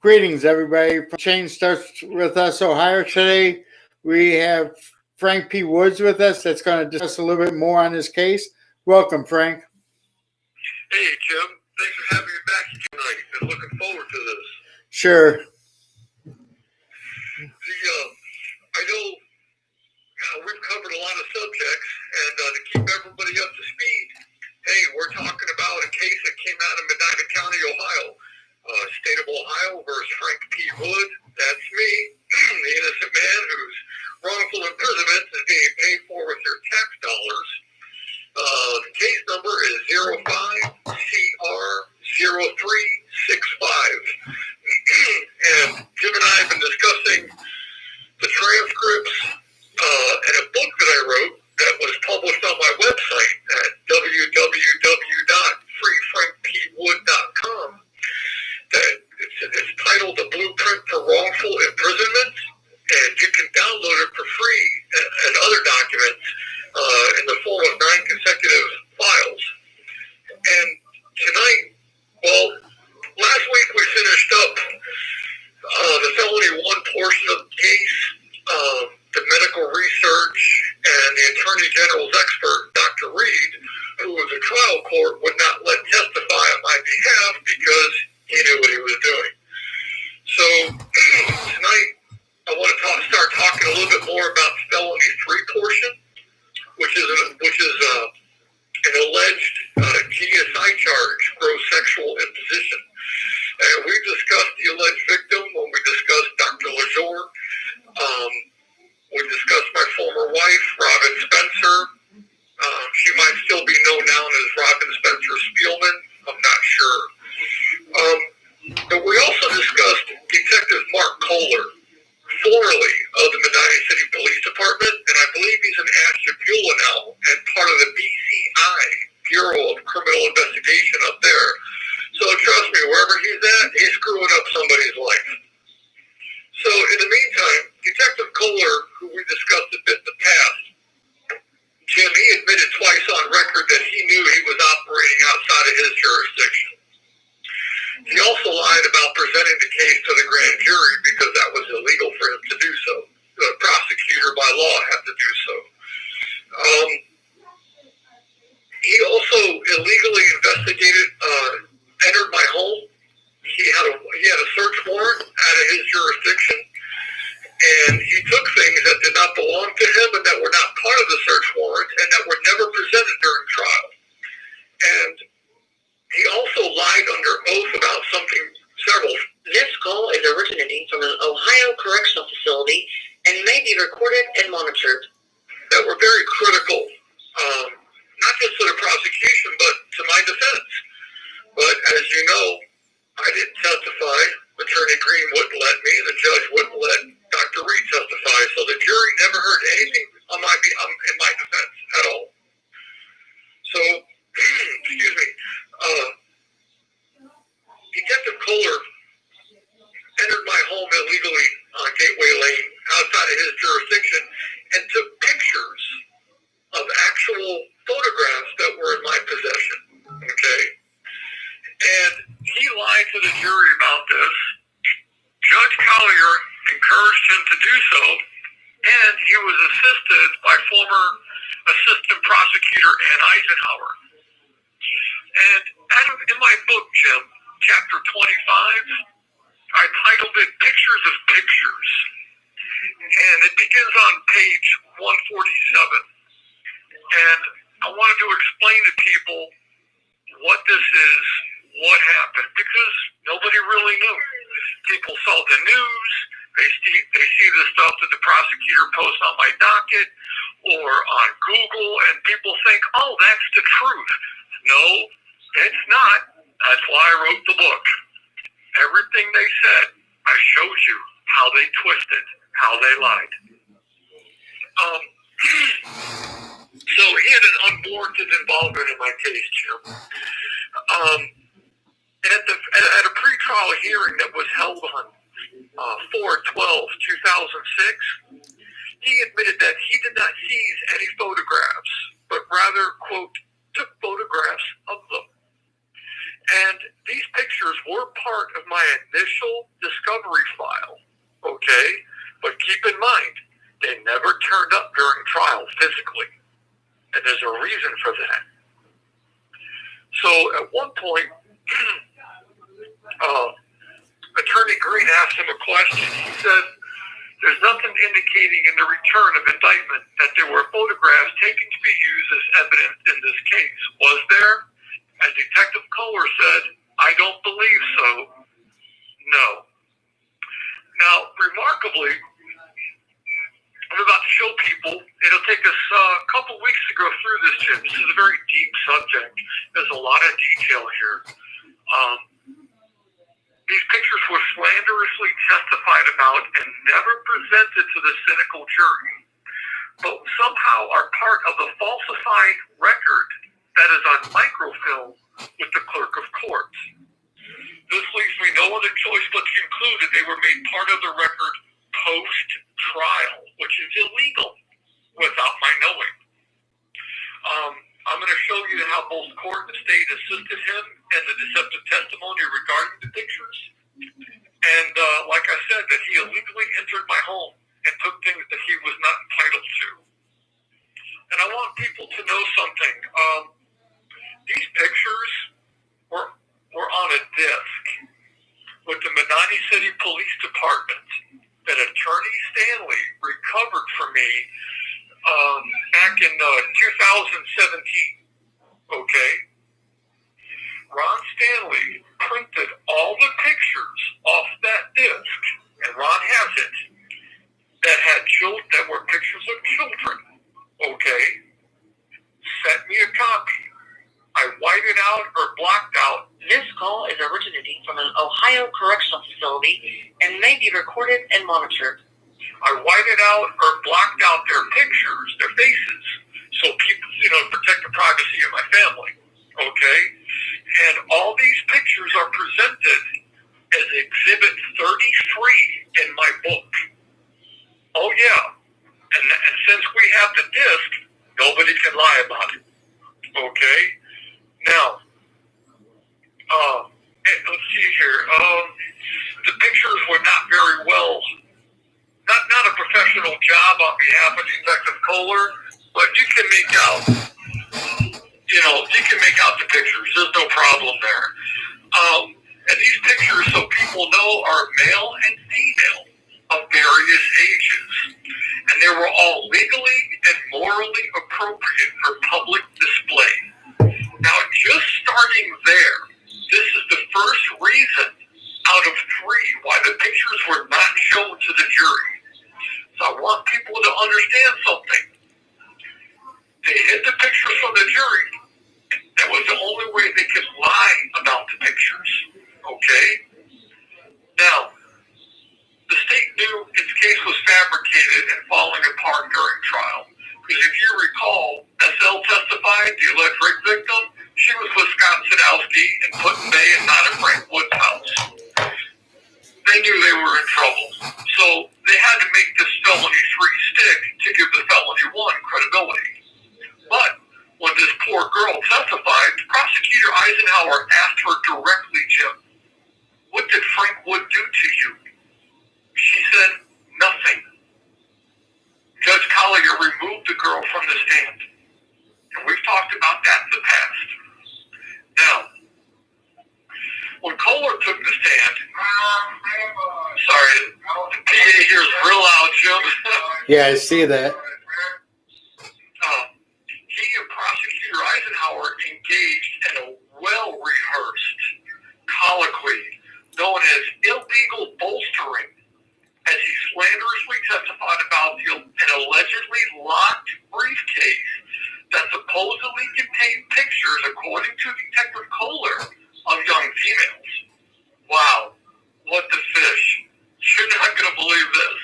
Greetings, everybody. Change Starts With Us, Ohio. Today, we have Frank P. Woods with us that's going to discuss a little bit more on this case. Welcome, Frank. Hey, Jim. Thanks for having me back tonight. Been looking forward to this. Sure. I know we've covered a lot of subjects, and to keep everybody up to speed, hey, we're talking about a case that came out of Medina County, Ohio. State of Ohio versus Frank P. Wood. That's me, the innocent man whose wrongful imprisonment is being paid for with your tax dollars. The case number is 05CR0365. And Jim and I have been discussing the transcripts and a book that I wrote that was published on my website at www.freefrankpwood.com. It's titled The Blueprint for Wrongful Imprisonment, and you can download it for free and other documents in the form of 9 consecutive files. And tonight, well, last week we finished up the felony 1 portion of the case, the medical research, and the Attorney General's expert, Dr. Reed, who was a trial court, would not let testify on my behalf because he knew what he was doing. So tonight, I want to start talking a little bit more about the felony 3 portion, which is an alleged GSI charge, gross sexual imposition. And we discussed the alleged victim when we discussed Dr. LaJour. We discussed my former wife, Robin Spencer. She might still be known now as Robin Spencer Spielman. I'm not sure. But we also discussed Detective Mark Kohler, formerly of the Medina City Police Department, and I believe he's in Ashtabula now, and part of the BCI, Bureau of Criminal Investigation up there. So trust me, wherever he's at, he's screwing up somebody's life. So in the meantime, Detective Kohler, who we discussed a bit in the past, Jim, he admitted twice on record that he knew he was operating outside of his jurisdiction. He also lied about presenting the case to the grand jury because that was illegal for him to do so. The prosecutor by law had to do so. He also illegally entered my home. He had a search warrant out of his jurisdiction, and he took things that did not belong to him and that were not part of the search warrant and that were never presented during trial. And he also lied under oath about several. This call is originating from an Ohio correctional facility and may be recorded and monitored. That were very critical, not just to the prosecution, but to my defense. But as you know, I didn't testify. Attorney Green wouldn't let me, and the judge wouldn't let Dr. Reed testify. So the jury never heard anything in my defense at all. So, excuse me. Detective Kohler entered my home illegally on Gateway Lane outside of his jurisdiction and took pictures of actual photographs that were in my possession. Okay? And he lied to the jury about this. Judge Collier encouraged him to do so, and he was assisted by former Assistant Prosecutor Ann Eisenhower. And in my book, Jim, chapter 25, I titled it Pictures of Pictures. And it begins on page 147. And I wanted to explain to people what this is, what happened, because nobody really knew. People saw the news, they see the stuff that the prosecutor posts on my docket or on Google, and people think, oh, that's the truth. No, it's not. That's why I wrote the book. Everything they said, I showed you how they twisted, how they lied. So he had an unwarranted involvement in my case, Jim. At a pretrial hearing that was held on 4/12/2006, he admitted that he did not seize any photographs, but rather, quote, took photographs of them. And these pictures were part of my initial discovery file, okay? But keep in mind, they never turned up during trial physically. And there's a reason for that. So at one point, Attorney Green asked him a question. He said, there's nothing indicating in the return of indictment that there were photographs taken to be used as evidence in this case. Was there? And Detective Kohler said, I don't believe so. No. Now, remarkably, I'm about to show people, it'll take us a couple weeks to go through this, Jim. This is a very deep subject. There's a lot of detail here. These pictures were slanderously testified about and never presented to the cynical jury, but somehow are part of the falsified record that is on microfilm with the clerk of courts. This leaves me no other choice but to conclude that they were made part of the record post-trial, which is illegal without my knowing. I'm going to show you how both court and state assisted him in the deceptive testimony regarding the pictures. And like I said, that he illegally entered my home and took things that he was not entitled to. And I want people to know something. These pictures were on a disc with the Medina City Police Department that Attorney Stanley recovered for me back in 2017. Okay? Ron Stanley printed all the pictures off that disc, and Ron has it, that were pictures of children. Okay? Sent me a copy. I whited out or blocked out. This call is originating from an Ohio correctional facility and may be recorded and monitored. I whited out or blocked out their pictures, their faces, so people, protect the privacy of my family. Okay? And all these pictures are presented as Exhibit 33 in my book. Oh, yeah. And since we have the disc, nobody can lie about it. Okay? Now, let's see here. The pictures were not very well, not a professional job on behalf of Detective Kohler, but you can make out, the pictures. There's no problem there. And these pictures, so people know, are male and female of various ages. And they were all legally and morally appropriate for public display. Now, just starting there, this is the first reason out of three why the pictures were not shown to the jury. So I want people to understand something. They hid the pictures from the jury. That was the only way they could lie about the pictures. Okay? Now, the state knew its case was fabricated and falling apart during trial. Because if you recall, SL testified, the alleged rape victim, she was with Scott Sadowski in Putin Bay and not at Frank Wood's house. They knew they were in trouble. So they had to make this felony 3 stick to give the felony 1 credibility. But when this poor girl testified, Prosecutor Eisenhower asked her directly, Jim, what did Frank Wood do to you? She said, nothing. Judge Collier removed the girl from the stand. And we've talked about that in the past. Now, when Kohler took the stand, sorry, the PA here is real loud, Jim. Yeah, I see that. He and Prosecutor Eisenhower engaged in a well-rehearsed colloquy known as illegal bolstering, as he slanderously testified about an allegedly locked briefcase that supposedly contained pictures, according to Detective Kohler, of young females. Wow, what the fish. You're not going to believe this.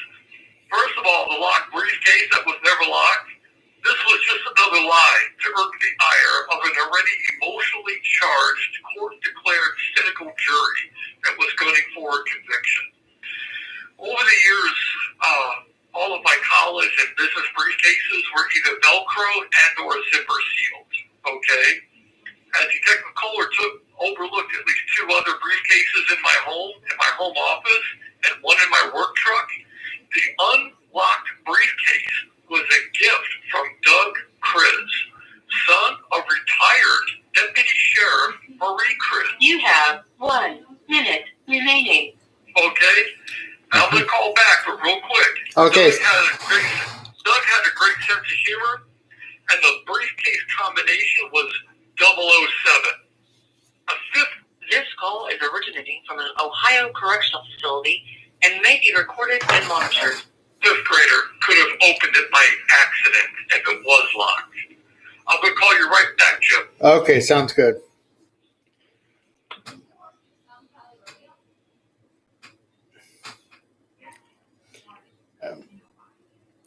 First of all, the locked briefcase that was never locked, this was just another lie to irk the ire of an already emotionally charged, court-declared cynical jury that was gunning for a conviction. Over the years, all of my college and business briefcases were either Velcro and or zipper sealed, okay? As Detective Kohler overlooked at least 2 other briefcases in my home office, and one in my work truck. The unlocked briefcase was a gift from Doug Kriz, son of retired Deputy Sheriff Marie Kriz. You have 1 minute remaining. Okay? I'm going to call back, but real quick. Okay. Doug had a great sense of humor, and the briefcase combination was 007. A fifth. This call is originating from an Ohio correctional facility and may be recorded and monitored. Fifth grader could have opened it by accident if it was locked. I'm going to call you right back, Jim. Okay, sounds good.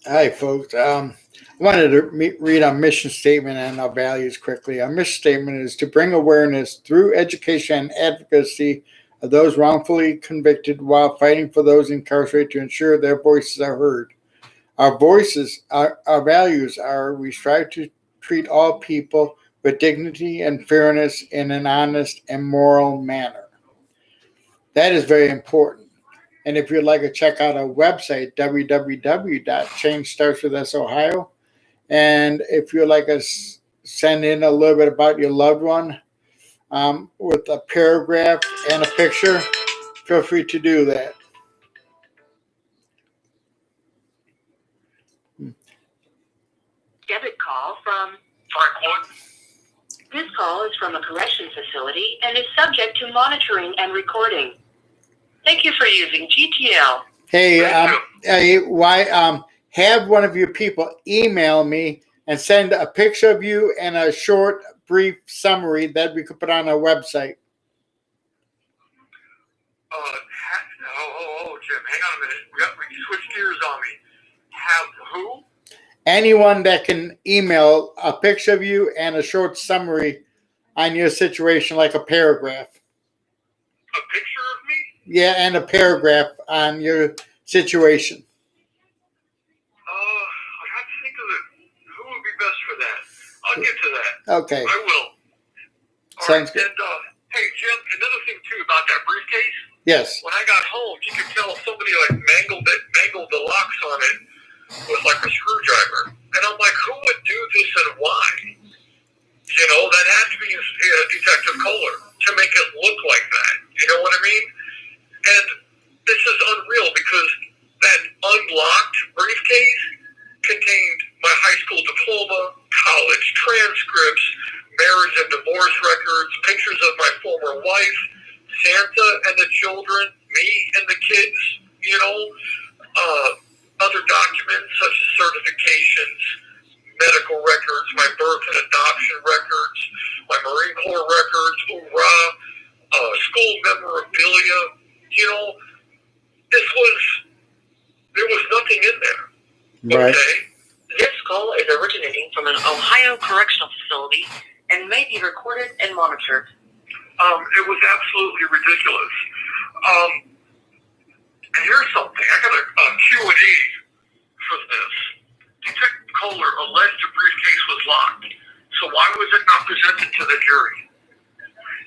Hi, folks. I wanted to read our mission statement and our values quickly. Our mission statement is to bring awareness through education and advocacy of those wrongfully convicted while fighting for those incarcerated to ensure their voices are heard. Our values are we strive to treat all people with dignity and fairness in an honest and moral manner. That is very important. And if you'd like to check out our website, www.changestartswithus.ohio, and if you'd like us send in a little bit about your loved one with a paragraph and a picture, feel free to do that. Debit call from Frank Wood. This call is from a correction facility and is subject to monitoring and recording. Thank you for using GTL. Hey, have one of your people email me and send a picture of you and a short, brief summary that we could put on our website. Jim, hang on a minute. We switched gears on me. Have who? Anyone that can email a picture of you and a short summary on your situation, like a paragraph. A picture of me? Yeah, and a paragraph on your situation. I have to think of it. Who would be best for that? I'll get to that. Okay. I will. Sounds good. And, hey, Jim, another thing, too, about that briefcase. Yes. When I got home, you could tell somebody, mangled the locks on it with, a screwdriver. And I'm like, who would do this and why? That had to be Detective Kohler to make it look like that. You know what I mean? And this is unreal because that unlocked briefcase contained my high school diploma, college transcripts, marriage and divorce records, pictures of my former wife, Santa and the children, me and the kids, other documents such as certifications, medical records, my birth and adoption records, my Marine Corps records, school memorabilia. There was nothing in there. Right. Okay? This call is originating from an Ohio correctional facility and may be recorded and monitored. It was absolutely ridiculous. And here's something. I got a Q&A for this. Detective Kohler alleged the briefcase was locked. So why was it not presented to the jury?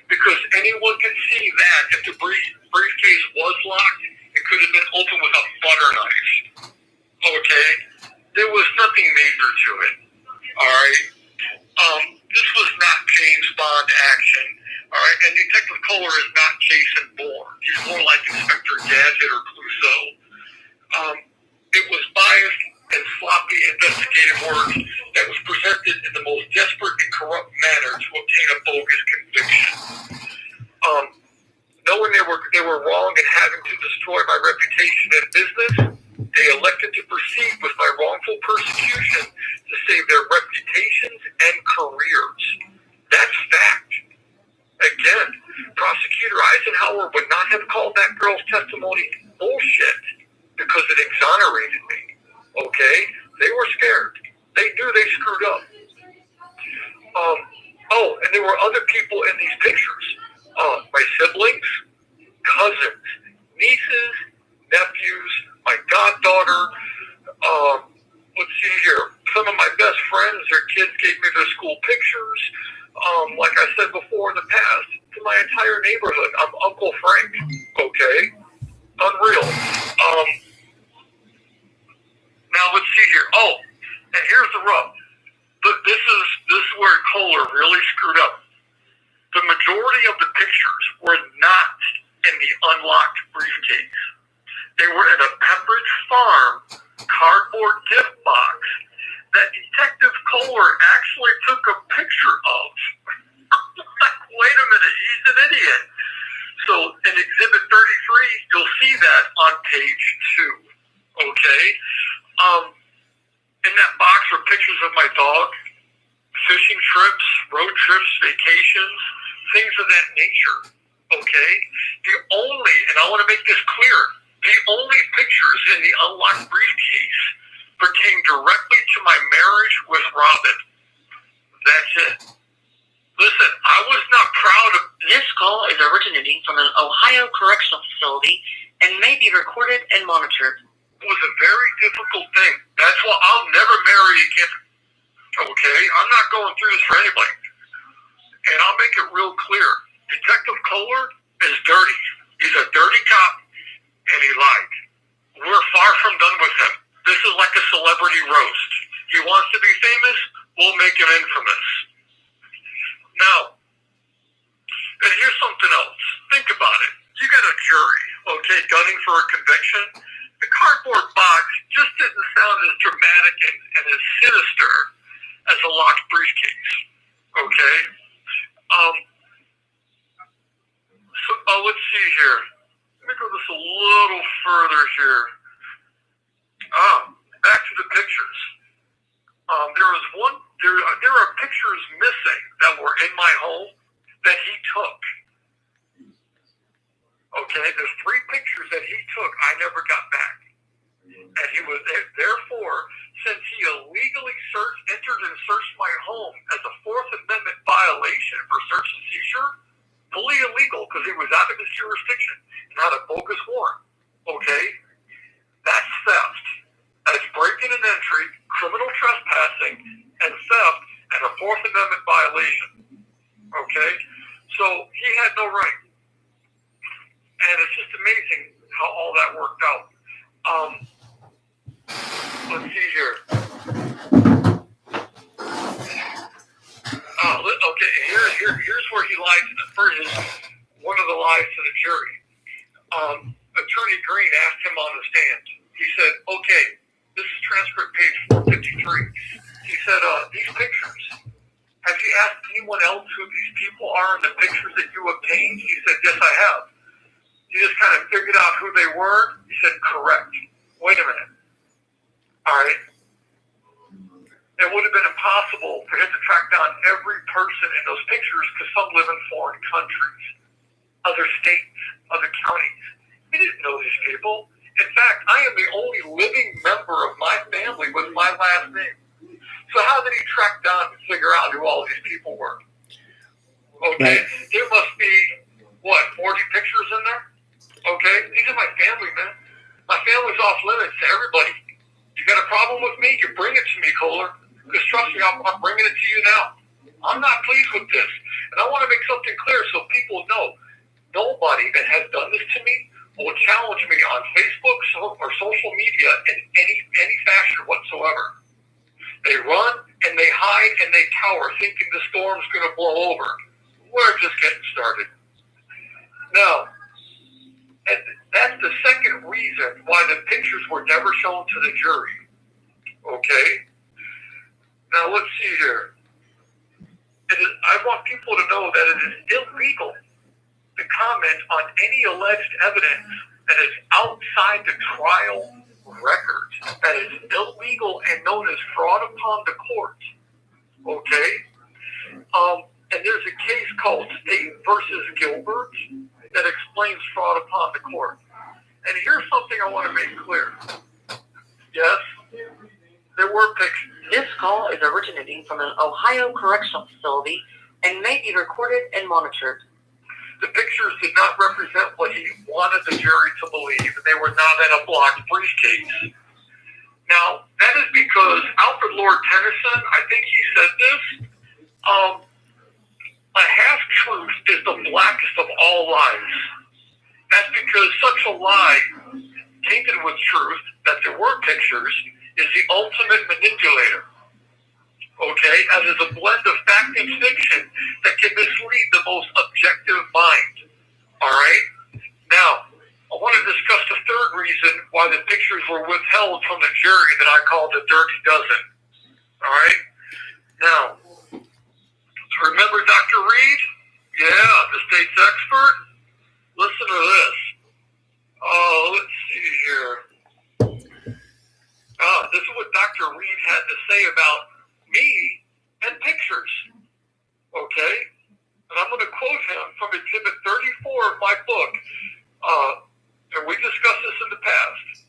Because anyone can see that if the briefcase was locked, it could have been opened with a butter knife. Okay? There was nothing major to it. All right? This was not James Bond action. All right? And Detective Kohler is not Jason Bourne. He's more like Inspector Gadget or Clouseau. It was biased and sloppy investigative work that was presented in the most desperate and corrupt manner to obtain a bogus conviction. Knowing they were wrong in having to destroy my reputation in business, they elected to proceed with my wrongful persecution to save their reputations and careers. That's fact. Again, Prosecutor Eisenhower would not have called that girl's testimony bullshit because it exonerated me. Okay? They were scared. They knew they screwed up. And there were other people in these pictures. My siblings, cousins, nieces, nephews, my goddaughter. Let's see here. Some of my best friends, their kids gave me their school pictures. Like I said before in the past, to my entire neighborhood. I'm Uncle Frank. Okay, unreal. Now let's see here. Oh, and here's the rub. But this is where Kohler really screwed up. The majority of the pictures were not in the unlocked briefcase. They were in a Pepperidge Farm cardboard gift box that Detective Kohler actually took a picture of. Wait a minute, he's an idiot. So in Exhibit 33, you'll see that on page 2. Okay? In that box are pictures of my dog, fishing trips, road trips, vacations, things of that nature. Okay? The only, and I want to make this clear, the only pictures in the unlocked briefcase pertain directly to my marriage with Robin. That's it. Listen, I was not proud of... This call is originating from an Ohio correctional facility and may be recorded and monitored. It was a very difficult thing. That's why I'll never marry again. Okay? I'm not going through this for anybody. And I'll make it real clear. Detective Kohler is dirty. He's a dirty cop, and he lied. We're far from done with him. This is like a celebrity roast. He wants to be famous, we'll make him infamous. Now, and here's something else. Think about it. You got a jury, okay, gunning for a conviction. The cardboard box just didn't sound as dramatic and as sinister as a locked briefcase, okay? Let's see here. Let me go this a little further here. Back to the pictures. There are pictures missing that were in my home that he took. Okay, there's 3 pictures that he took I never got back. And he was, therefore, since he illegally entered and searched my home as a Fourth Amendment violation for search and seizure, fully illegal because he was out of his jurisdiction and had a bogus warrant. Okay? That's theft. That's breaking and entry, criminal trespassing, and theft, and a Fourth Amendment violation. Okay? So he had no right. And it's just amazing how all that worked out. Let's see here. Okay, here's where he lied for one of the lies to the jury. Attorney Green asked him on the stand. He said, okay, this is transcript page 453. He said, these pictures, have you asked anyone else who these people are in the pictures that you obtained? He said, yes, I have. You just kind of figured out who they were? He said, correct. Wait a minute. All right. It would have been impossible for him to track down every person in those pictures because some live in foreign countries, other states, other counties. He didn't know these people. In fact, I am the only living member of my family with my last name. So how did he track down and figure out who all these people were? Okay. Right. There must be, 40 pictures in there? Okay. These are my family, man. My family's off limits to everybody. You got a problem with me? You bring it to me, Kohler. Because trust me, I'm bringing it to you now. I'm not pleased with this. And I want to make something clear so people know. Nobody that has done this to me will challenge me on Facebook or social media in any fashion whatsoever. They run and they hide and they cower thinking the storm's going to blow over. We're just getting started. Now, and that's the second reason why the pictures were never shown to the jury. Okay? Now, let's see here. I want people to know that it is illegal to comment on any alleged evidence that is outside the trial records. That is illegal and known as fraud upon the court. Okay? And there's a case called State versus Gilbert that explains fraud upon the court. And here's something I want to make clear. Yes, there were pictures. This call is originating from an Ohio correctional facility and may be recorded and monitored. The pictures did not represent what he wanted the jury to believe, and they were not in a blocked briefcase. Now, that is because Alfred Lord Tennyson, I think he said this, a half-truth is the blackest of all lies. universal lie, tainted with truth, that there were pictures, is the ultimate manipulator. Okay, as is a blend of fact and fiction that can mislead the most objective mind. All right? Now, I want to discuss the third reason why the pictures were withheld from the jury that I call the Dirty Dozen. All right? Now, remember Dr. Reed? Yeah, the state's expert? Listen to this. Oh, let's see here. This is what Dr. Reed had to say about me and pictures. Okay? And I'm going to quote him from Exhibit 34 of my book. And we discussed this in the past.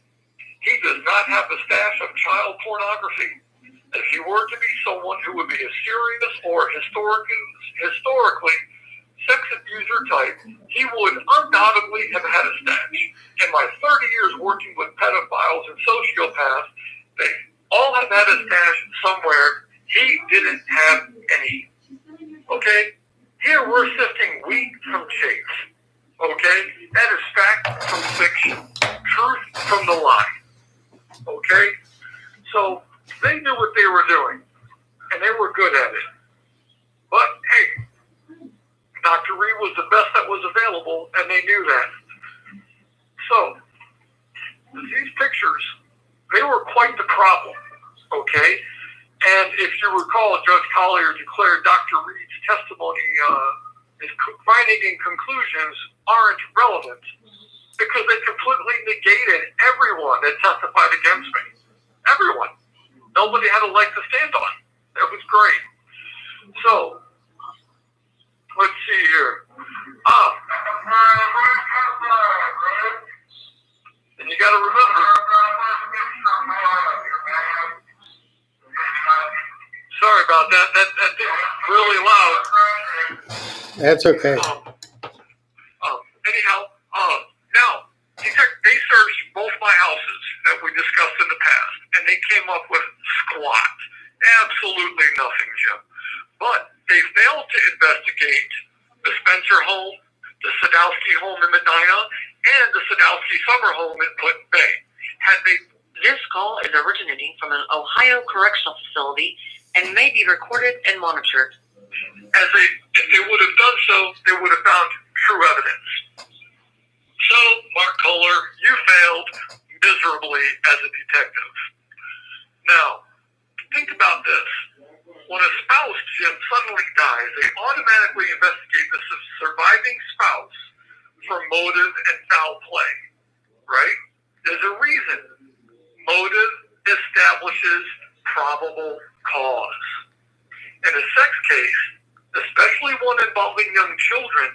He does not have a stash of child pornography. If he were to be someone who would be a serious or historically sex abuser type, he would undoubtedly have had a stash. In my 30 years working with pedophiles and sociopaths, they all have had a stash somewhere. He didn't have any. Okay? Here we're sifting wheat from chaff. Okay? That is fact from fiction. Truth from the lie. Okay? So, they knew what they were doing. And they were good at it. But, hey, Dr. Reed was the best that was available, and they knew that. So, these pictures, they were quite the problem. Okay? And if you recall, Judge Collier declared Dr. Reed's testimony, his findings and conclusions aren't relevant because they completely negated everyone that testified against me. Everyone. Nobody had a leg to stand on. That was great. So, let's see here. And you got to remember. Sorry about that. That thing's really loud. That's okay. Anyhow, now, they searched both my houses that we discussed in the past, and they came up with squat. Absolutely nothing, Jim. But they failed to investigate the Spencer home, the Sadowski home in Medina, and the Sadowski summer home in Clinton Bay. This call is originating from an Ohio correctional facility and may be recorded and monitored. If they would have done so, they would have found true evidence. So, Mark Kohler, you failed miserably as a detective. Now, think about this. When a spouse, Jim, suddenly dies, they automatically investigate the surviving spouse for motive and foul play, right? There's a reason. Motive establishes probable cause. In a sex case, especially one involving young children,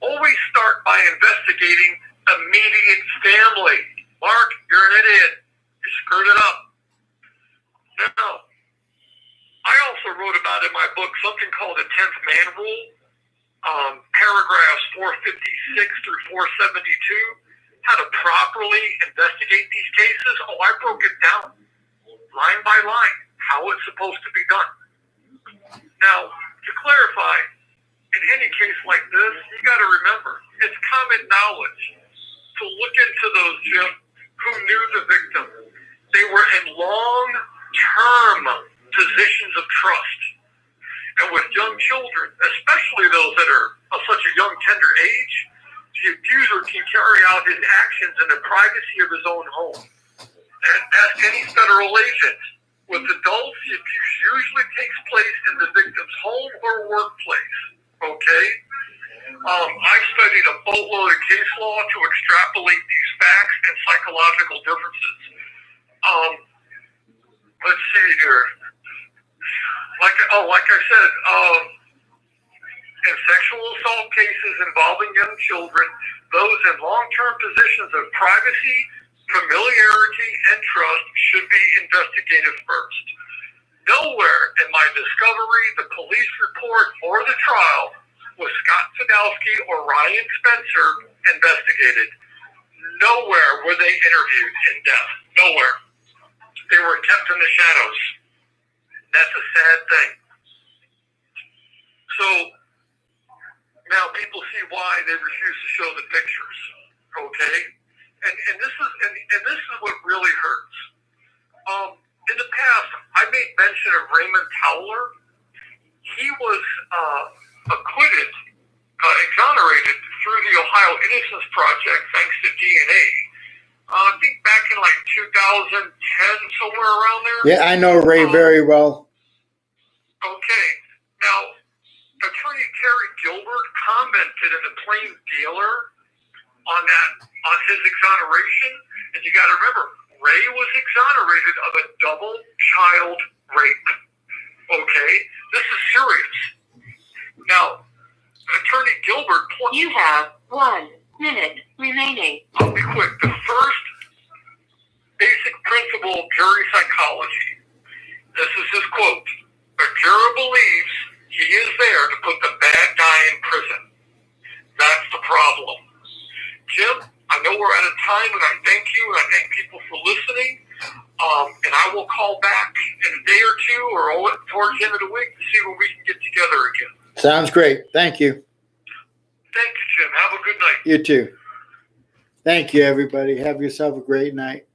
always start by investigating immediate family. Mark, you're an idiot. You screwed it up. Now, I also wrote about in my book something called the 10th Man Rule, paragraphs 456 through 472, how to properly investigate these cases. Oh, I broke it down line by line, how it's supposed to be done. Now, to clarify, in any case like this, you got to remember, it's common knowledge to look into those, Jim, who knew the victim. They were in long-term positions of trust. And with young children, especially those that are of such a young, tender age, the abuser can carry out his actions in the privacy of his own home. And ask any federal agent. With adults, the abuse usually takes place in the victim's home or workplace. Okay? I studied a boatload of case law to extrapolate these facts and psychological differences. Let's see here. Like I said, in sexual assault cases involving young children, those in long-term positions of privacy, familiarity, and trust should be investigated first. Nowhere in my discovery, the police report, or the trial was Scott Sadowski or Ryan Spencer investigated. Nowhere were they interviewed in depth. Nowhere. They were kept in the shadows. That's a sad thing. So, now people see why they refuse to show the pictures. Okay? Innocence Project, thanks to DNA. I think back in like 2010, somewhere around there. Yeah, I know Ray very well. Okay. Now, Attorney Terry Gilbert commented in the Plain Dealer on his exoneration, and you got to remember, Ray was exonerated of a double child rape. Okay, this is serious. Now, Attorney Gilbert. You have 1 minute remaining. I'll be quick. The first basic principle of jury psychology. This is his quote. A juror believes he is there to put the bad guy in prison. That's the problem. Jim, I know we're out of time, and I thank you, and I thank people for listening. And I will call back in a day or two or towards the end of the week to see when we can get together again. Sounds great. Thank you. Thank you, Jim. Have a good night. You too. Thank you, everybody. Have yourself a great night.